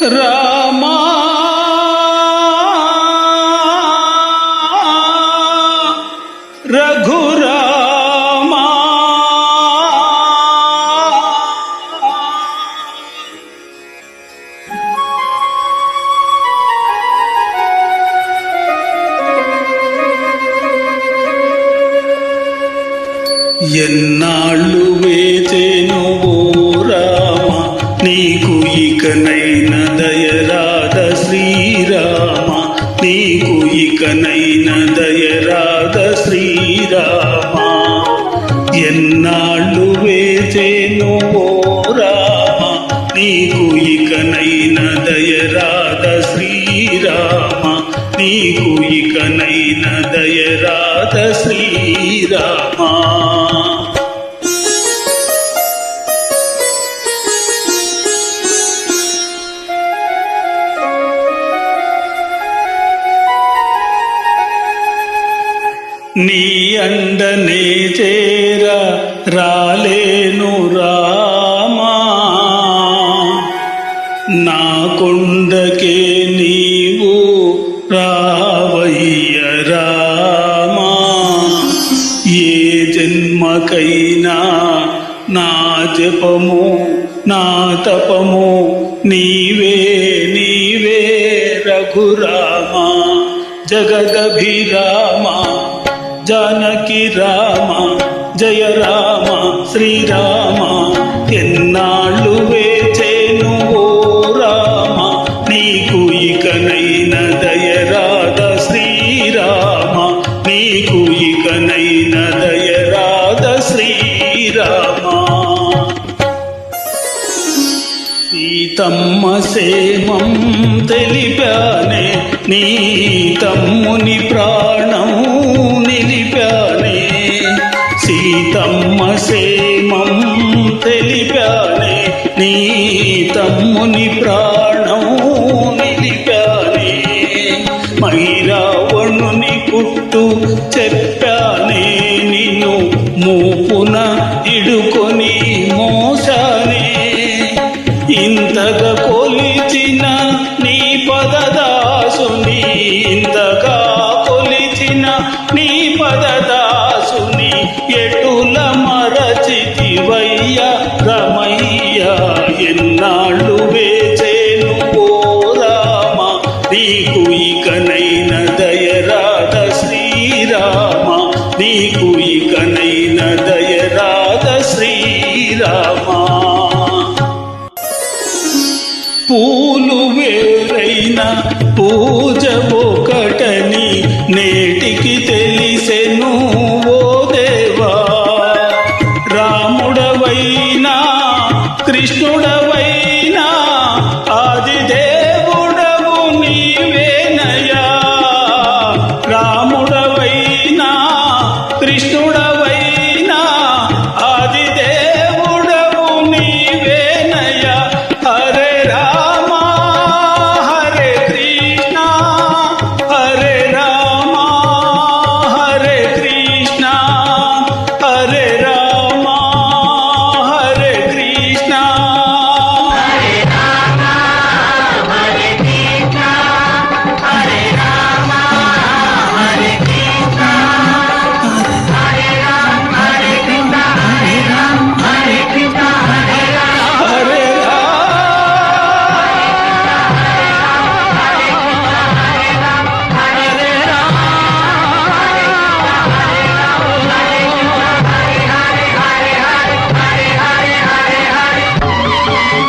రామా రఘురామా ఎన్నాళ్ళు వేచేను ఓ రామ నీకు ఇకనైన దయరాధ శ్రీరామ నీకు ఇకనైన దయరాధ శ్రీరామ ఎన్నాళ్ళు వేచేను ఓ రామ నీకు ఇకనైన దయరాధ శ్రీరామ నీకు ఇకనైన దయరాధ శ్రీరామ. నీ అండనే చేర రాలేను రామా నా కొండకే నీవు రావయ్య రామా ఏ జన్మకైనా నా జపము నా తపము నీవే నీవే రఘురామా జగదభిరామ జానకి రామ జయ రామ శ్రీరామ ఎన్నాళ్ళు వేచేను ఓ రామ నీకు ఇకనైన దయరాధ శ్రీరామ నీకు ఇకనైన దయరాధ శ్రీరామ. సీతమ్మ సేమం తెలిపానే నీ తమ్ముని ప్రాణం నిలిపానే సీతమ్మ సేమం తెలిపానే నీ తమ్ముని ప్రాణం నిలిపానే మైరావణుని కుట్టు చెప్పానే నిన్ను మూపున ఇడుకొని మోసానే ఇంతగా కొలిచిన నీ పదదాసుని ఇంతగా కొలిచిన నీ పదదాసుని ఎటుల మరచితివయ్య రమయ్య ఎన్నాళ్ళు వేచేను ఓ రామ నీకు ఇకనైన దయరాధ శ్రీరామ నీకు ఇకనైన దయరాధ శ్రీరామ. పూలు వేరైన పూజ ఒకటని నేటికి తెలిసెను